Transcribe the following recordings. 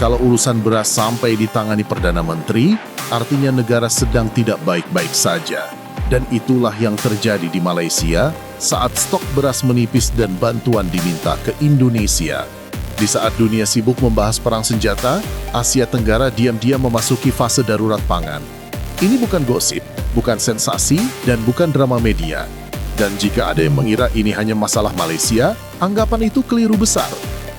Kalau urusan beras sampai ditangani Perdana Menteri, artinya negara sedang tidak baik-baik saja. Dan itulah yang terjadi di Malaysia saat stok beras menipis dan bantuan diminta ke Indonesia. Di saat dunia sibuk membahas perang senjata, Asia Tenggara diam-diam memasuki fase darurat pangan. Ini bukan gosip, bukan sensasi, dan bukan drama media. Dan jika ada yang mengira ini hanya masalah Malaysia, anggapan itu keliru besar.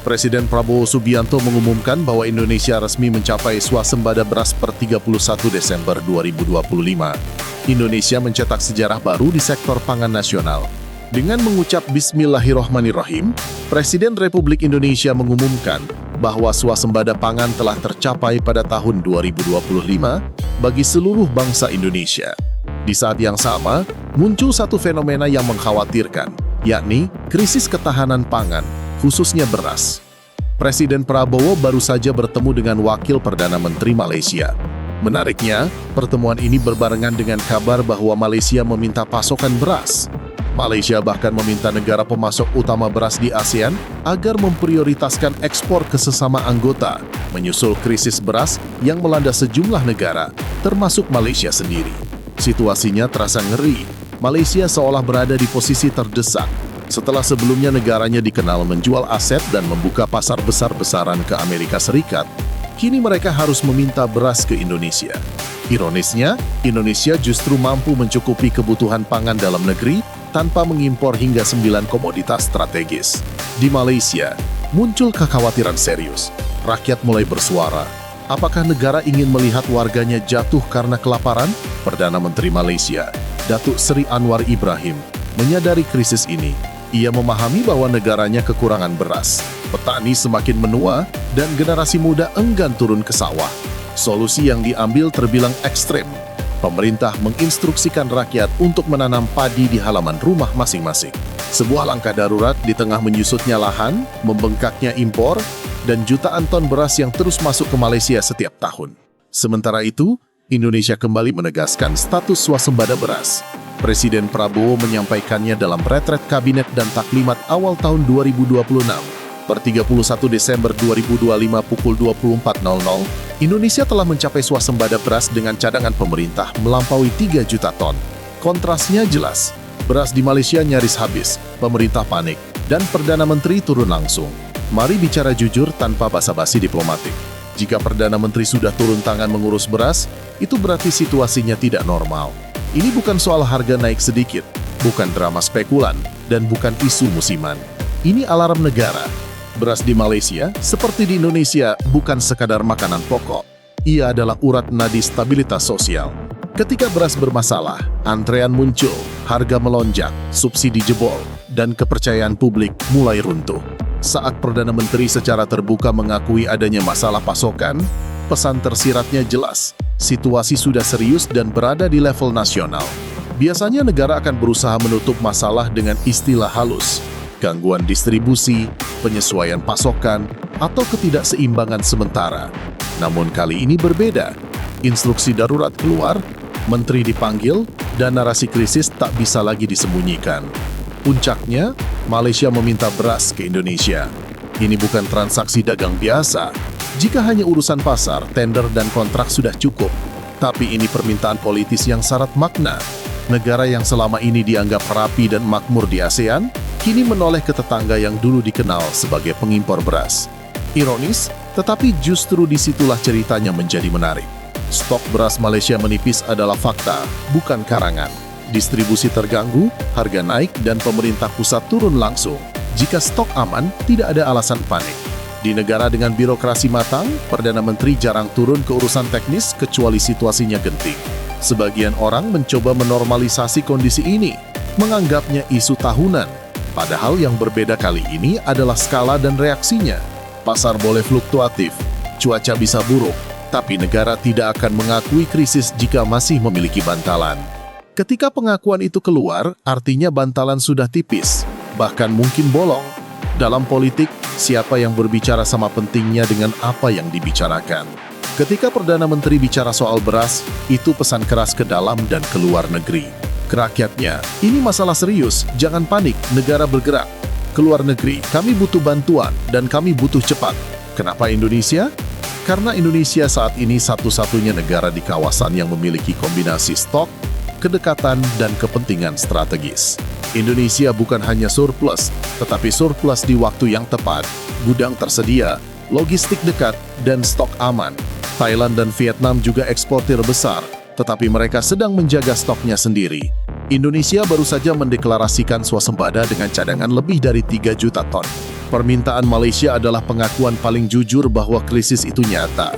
Presiden Prabowo Subianto mengumumkan bahwa Indonesia resmi mencapai swasembada beras per 31 Desember 2025. Indonesia mencetak sejarah baru di sektor pangan nasional. Dengan mengucap Bismillahirrohmanirrohim, Presiden Republik Indonesia mengumumkan bahwa swasembada pangan telah tercapai pada tahun 2025 bagi seluruh bangsa Indonesia. Di saat yang sama, muncul satu fenomena yang mengkhawatirkan, yakni krisis ketahanan pangan, khususnya beras. Presiden Prabowo baru saja bertemu dengan Wakil Perdana Menteri Malaysia. Menariknya, pertemuan ini berbarengan dengan kabar bahwa Malaysia meminta pasokan beras. Malaysia bahkan meminta negara pemasok utama beras di ASEAN agar memprioritaskan ekspor ke sesama anggota, menyusul krisis beras yang melanda sejumlah negara, termasuk Malaysia sendiri. Situasinya terasa ngeri. Malaysia seolah berada di posisi terdesak setelah sebelumnya negaranya dikenal menjual aset dan membuka pasar besar-besaran ke Amerika Serikat. Kini mereka harus meminta beras ke Indonesia. Ironisnya, Indonesia justru mampu mencukupi kebutuhan pangan dalam negeri tanpa mengimpor hingga 9 komoditas strategis. Di Malaysia, muncul kekhawatiran serius. Rakyat mulai bersuara. Apakah negara ingin melihat warganya jatuh karena kelaparan? Perdana Menteri Malaysia, Datuk Seri Anwar Ibrahim, menyadari krisis ini. Ia memahami bahwa negaranya kekurangan beras. Petani semakin menua dan generasi muda enggan turun ke sawah. Solusi yang diambil terbilang ekstrem. Pemerintah menginstruksikan rakyat untuk menanam padi di halaman rumah masing-masing. Sebuah langkah darurat di tengah menyusutnya lahan, membengkaknya impor, dan jutaan ton beras yang terus masuk ke Malaysia setiap tahun. Sementara itu, Indonesia kembali menegaskan status swasembada beras. Presiden Prabowo menyampaikannya dalam retret kabinet dan taklimat awal tahun 2026. Per 31 Desember 2025 pukul 24.00, Indonesia telah mencapai swasembada beras dengan cadangan pemerintah melampaui 3 juta ton. Kontrasnya jelas, beras di Malaysia nyaris habis, pemerintah panik, dan Perdana Menteri turun langsung. Mari bicara jujur tanpa basa-basi diplomatik. Jika Perdana Menteri sudah turun tangan mengurus beras, itu berarti situasinya tidak normal. Ini bukan soal harga naik sedikit, bukan drama spekulan, dan bukan isu musiman. Ini alarm negara. Beras di Malaysia, seperti di Indonesia, bukan sekadar makanan pokok. Ia adalah urat nadi stabilitas sosial. Ketika beras bermasalah, antrean muncul, harga melonjak, subsidi jebol, dan kepercayaan publik mulai runtuh. Saat Perdana Menteri secara terbuka mengakui adanya masalah pasokan, pesan tersiratnya jelas. Situasi sudah serius dan berada di level nasional. Biasanya negara akan berusaha menutup masalah dengan istilah halus, gangguan distribusi, penyesuaian pasokan, atau ketidakseimbangan sementara. Namun kali ini berbeda. Instruksi darurat keluar, menteri dipanggil, dan narasi krisis tak bisa lagi disembunyikan. Puncaknya, Malaysia meminta beras ke Indonesia. Ini bukan transaksi dagang biasa. Jika hanya urusan pasar, tender, dan kontrak sudah cukup. Tapi ini permintaan politis yang syarat makna. Negara yang selama ini dianggap rapi dan makmur di ASEAN, kini menoleh ke tetangga yang dulu dikenal sebagai pengimpor beras. Ironis, tetapi justru disitulah ceritanya menjadi menarik. Stok beras Malaysia menipis adalah fakta, bukan karangan. Distribusi terganggu, harga naik, dan pemerintah pusat turun langsung. Jika stok aman, tidak ada alasan panik. Di negara dengan birokrasi matang, Perdana Menteri jarang turun ke urusan teknis kecuali situasinya genting. Sebagian orang mencoba menormalisasi kondisi ini, menganggapnya isu tahunan. Padahal yang berbeda kali ini adalah skala dan reaksinya. Pasar boleh fluktuatif, cuaca bisa buruk, tapi negara tidak akan mengakui krisis jika masih memiliki bantalan. Ketika pengakuan itu keluar, artinya bantalan sudah tipis, bahkan mungkin bolong. Dalam politik, siapa yang berbicara sama pentingnya dengan apa yang dibicarakan. Ketika Perdana Menteri bicara soal beras, itu pesan keras ke dalam dan ke luar negeri. Ke rakyatnya, ini masalah serius, jangan panik, negara bergerak. Ke luar negeri, kami butuh bantuan dan kami butuh cepat. Kenapa Indonesia? Karena Indonesia saat ini satu-satunya negara di kawasan yang memiliki kombinasi stok, kedekatan, dan kepentingan strategis. Indonesia bukan hanya surplus, tetapi surplus di waktu yang tepat, gudang tersedia, logistik dekat, dan stok aman. Thailand dan Vietnam juga eksportir besar, tetapi mereka sedang menjaga stoknya sendiri. Indonesia baru saja mendeklarasikan swasembada dengan cadangan lebih dari 3 juta ton. Permintaan Malaysia adalah pengakuan paling jujur bahwa krisis itu nyata.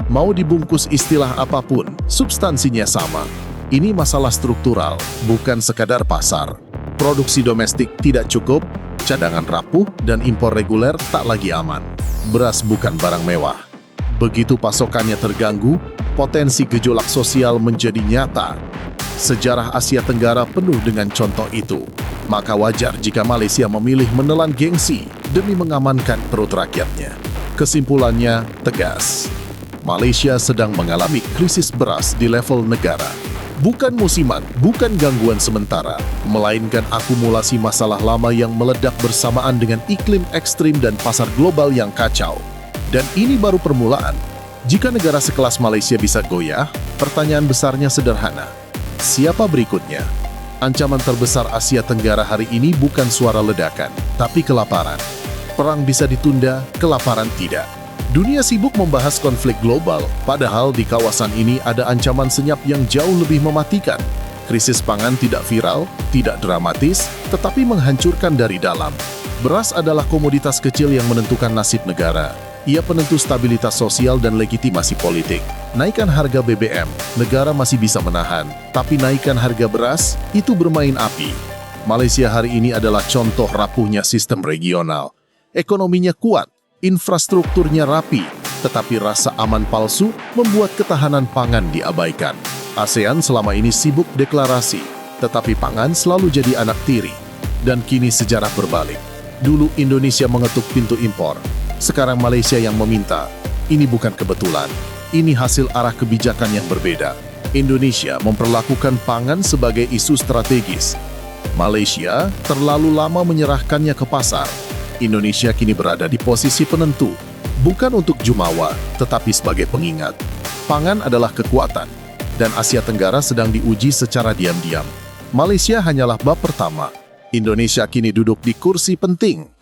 Mau dibungkus istilah apapun, substansinya sama. Ini masalah struktural, bukan sekadar pasar. Produksi domestik tidak cukup, cadangan rapuh, dan impor reguler tak lagi aman. Beras bukan barang mewah. Begitu pasokannya terganggu, potensi gejolak sosial menjadi nyata. Sejarah Asia Tenggara penuh dengan contoh itu. Maka wajar jika Malaysia memilih menelan gengsi demi mengamankan perut rakyatnya. Kesimpulannya tegas. Malaysia sedang mengalami krisis beras di level negara. Bukan musiman, bukan gangguan sementara, melainkan akumulasi masalah lama yang meledak bersamaan dengan iklim ekstrim dan pasar global yang kacau. Dan ini baru permulaan. Jika negara sekelas Malaysia bisa goyah, pertanyaan besarnya sederhana. Siapa berikutnya? Ancaman terbesar Asia Tenggara hari ini bukan suara ledakan, tapi kelaparan. Perang bisa ditunda, kelaparan tidak. Dunia sibuk membahas konflik global, padahal di kawasan ini ada ancaman senyap yang jauh lebih mematikan. Krisis pangan tidak viral, tidak dramatis, tetapi menghancurkan dari dalam. Beras adalah komoditas kecil yang menentukan nasib negara. Ia penentu stabilitas sosial dan legitimasi politik. Naikkan harga BBM, negara masih bisa menahan. Tapi naikkan harga beras, itu bermain api. Malaysia hari ini adalah contoh rapuhnya sistem regional. Ekonominya kuat, infrastrukturnya rapi, tetapi rasa aman palsu membuat ketahanan pangan diabaikan. ASEAN selama ini sibuk deklarasi, tetapi pangan selalu jadi anak tiri. Dan kini sejarah berbalik. Dulu Indonesia mengetuk pintu impor. Sekarang Malaysia yang meminta. Ini bukan kebetulan. Ini hasil arah kebijakan yang berbeda. Indonesia memperlakukan pangan sebagai isu strategis. Malaysia terlalu lama menyerahkannya ke pasar. Indonesia kini berada di posisi penentu. Bukan untuk jumawa, tetapi sebagai pengingat. Pangan adalah kekuatan. Dan Asia Tenggara sedang diuji secara diam-diam. Malaysia hanyalah bab pertama. Indonesia kini duduk di kursi penting.